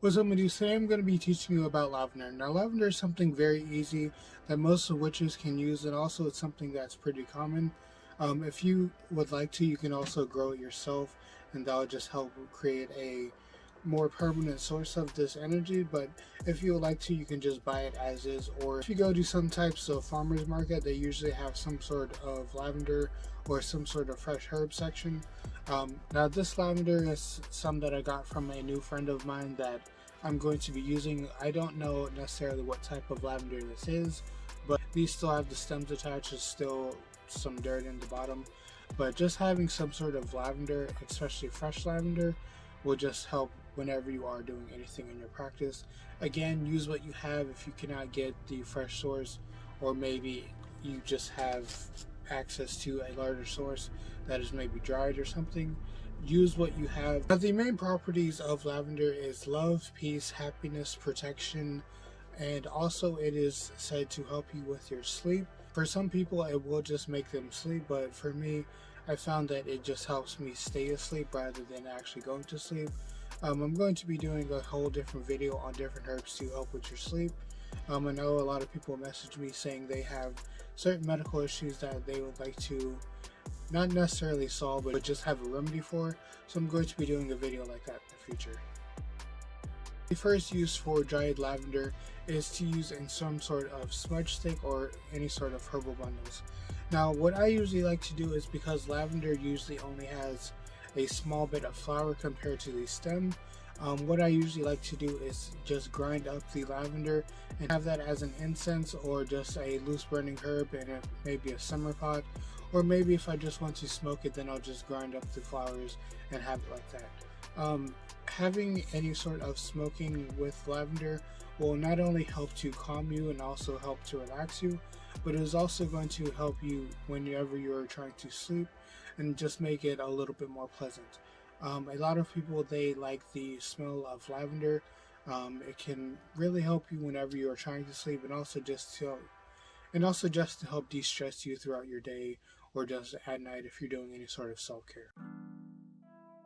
What's up, my dudes? Today I'm going to be teaching you about lavender. Now, lavender is something very easy that most of witches can use, and also it's something that's pretty common. If you would like to, you can also grow it yourself, and that'll just help create a more permanent source of this energy. But if you would like to, you can just buy it as is, or if you go to some types of farmers market, they usually have some sort of lavender or some sort of fresh herb section. Now, this lavender is some that I got from a new friend of mine that I'm going to be using. I don't know necessarily what type of lavender this is, but these still have the stems attached. There's still some dirt in the bottom, but just having some sort of lavender, especially fresh lavender, will just help whenever you are doing anything in your practice. Again, use what you have. If you cannot get the fresh source, or maybe you just have access to a larger source that is maybe dried or something, use what you have. Now, the main properties of lavender is love, peace, happiness, protection, and also it is said to help you with your sleep. For some people it will just make them sleep, but for me, I found that it just helps me stay asleep rather than actually going to sleep. I'm going to be doing a whole different video on different herbs to help with your sleep. I know a lot of people message me saying they have certain medical issues that they would like to not necessarily solve, but just have a remedy for. So I'm going to be doing a video like that in the future. The first use for dried lavender is to use in some sort of smudge stick or any sort of herbal bundles. Now, what I usually like to do is, because lavender usually only has a small bit of flower compared to the stem, what I usually like to do is just grind up the lavender and have that as an incense, or just a loose burning herb in maybe a simmer pot, or maybe if I just want to smoke it, then I'll just grind up the flowers and have it like that. Having any sort of smoking with lavender will not only help to calm you and also help to relax you, but it is also going to help you whenever you're trying to sleep and just make it a little bit more pleasant. A lot of people, they like the smell of lavender. It can really help you whenever you are trying to sleep, and also just to help de-stress you throughout your day, or just at night if you're doing any sort of self-care.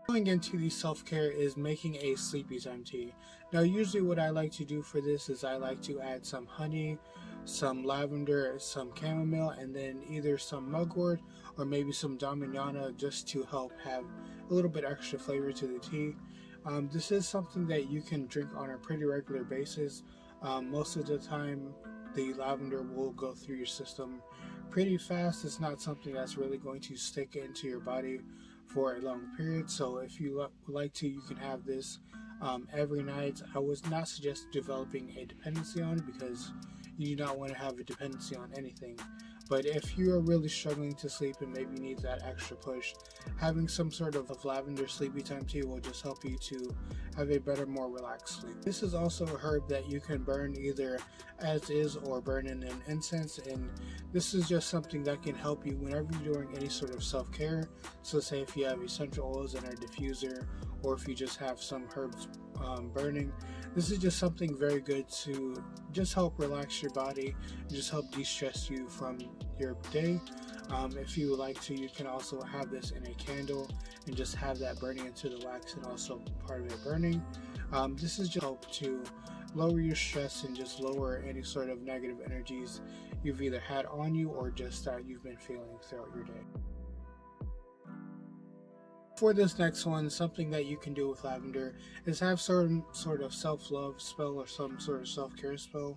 Going into the self-care is making a sleepy time tea. Now, usually what I like to do for this is I like to add some honey, some lavender, some chamomile, and then either some mugwort or maybe some damiana, just to help have a little bit extra flavor to the tea. This is something that you can drink on a pretty regular basis. Most of the time, the lavender will go through your system pretty fast. It's not something that's really going to stick into your body for a long period. So if you would like to, you can have this every night. I would not suggest developing a dependency on it, because you do not want to have a dependency on anything. But if you are really struggling to sleep and maybe need that extra push, having some sort of lavender sleepy time tea will just help you to have a better, more relaxed sleep. This is also a herb that you can burn either as is or burn in an incense, and this is just something that can help you whenever you're doing any sort of self-care. So say if you have essential oils in a diffuser, or if you just have some herbs burning, this is just something very good to just help relax your body and just help de-stress you from your day. If you would like to, you can also have this in a candle and just have that burning into the wax and also part of it burning. This is just help to lower your stress and just lower any sort of negative energies you've either had on you or just that you've been feeling throughout your day. For this next one, something that you can do with lavender is have some sort of self-love spell or some sort of self-care spell.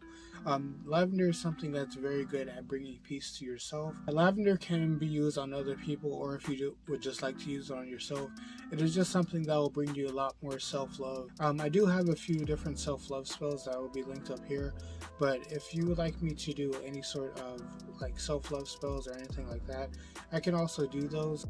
Lavender is something that's very good at bringing peace to yourself. Lavender can be used on other people, or if you would just like to use it on yourself, it is just something that will bring you a lot more self-love. I do have a few different self-love spells that will be linked up here, but if you would like me to do any sort of like self-love spells or anything like that, I can also do those.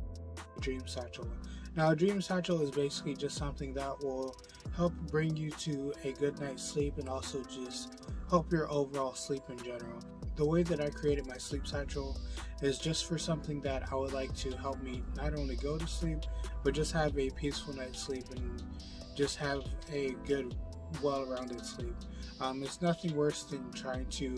Dream Satchel. Now, a Dream Satchel is basically just something that will help bring you to a good night's sleep and also just help your overall sleep in general. The way that I created my sleep satchel is just for something that I would like to help me not only go to sleep, but just have a peaceful night's sleep and just have a good, well-rounded sleep. It's nothing worse than trying to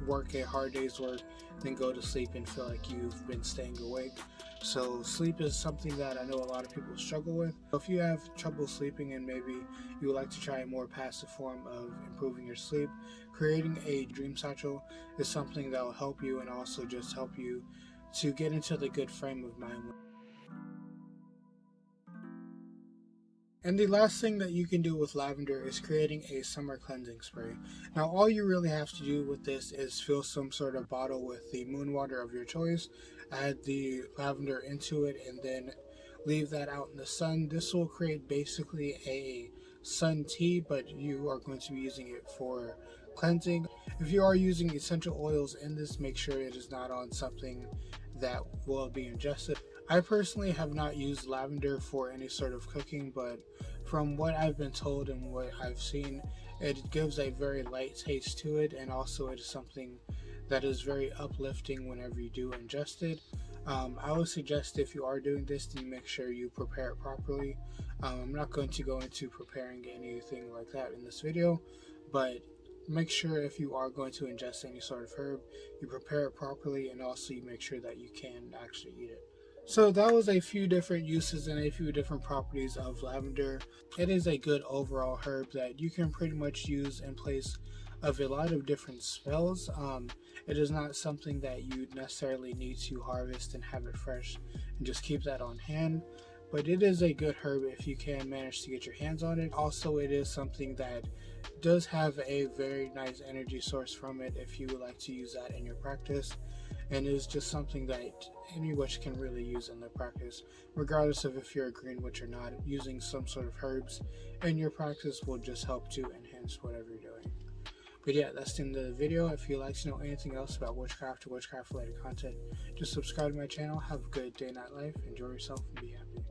work a hard day's work, then go to sleep and feel like you've been staying awake. So sleep is something that I know a lot of people struggle with. If you have trouble sleeping and maybe you would like to try a more passive form of improving your sleep, creating a dream satchel is something that will help you and also just help you to get into the good frame of mind. And the last thing that you can do with lavender is creating a summer cleansing spray. Now all you really have to do with this is fill some sort of bottle with the moon water of your choice, add the lavender into it, and then leave that out in the sun. This will create basically a sun tea, but you are going to be using it for cleansing. If you are using essential oils in this, make sure it is not on something that will be ingested. I personally have not used lavender for any sort of cooking, but from what I've been told and what I've seen, it gives a very light taste to it, and also it is something that is very uplifting whenever you do ingest it. I would suggest if you are doing this, then you make sure you prepare it properly. I'm not going to go into preparing anything like that in this video, but make sure if you are going to ingest any sort of herb, you prepare it properly, and also you make sure that you can actually eat it. So that was a few different uses and a few different properties of lavender. It is a good overall herb that you can pretty much use in place of a lot of different spells. It is not something that you necessarily need to harvest and have it fresh and just keep that on hand. But it is a good herb if you can manage to get your hands on it. Also, it is something that does have a very nice energy source from it if you would like to use that in your practice, and is just something that any witch can really use in their practice, regardless of if you're a green witch or not. Using some sort of herbs in your practice will just help to enhance whatever you're doing. But yeah, that's the end of the video. If you'd like to know anything else about witchcraft or witchcraft related content, just subscribe to my channel. Have a good day, night life. Enjoy yourself and be happy.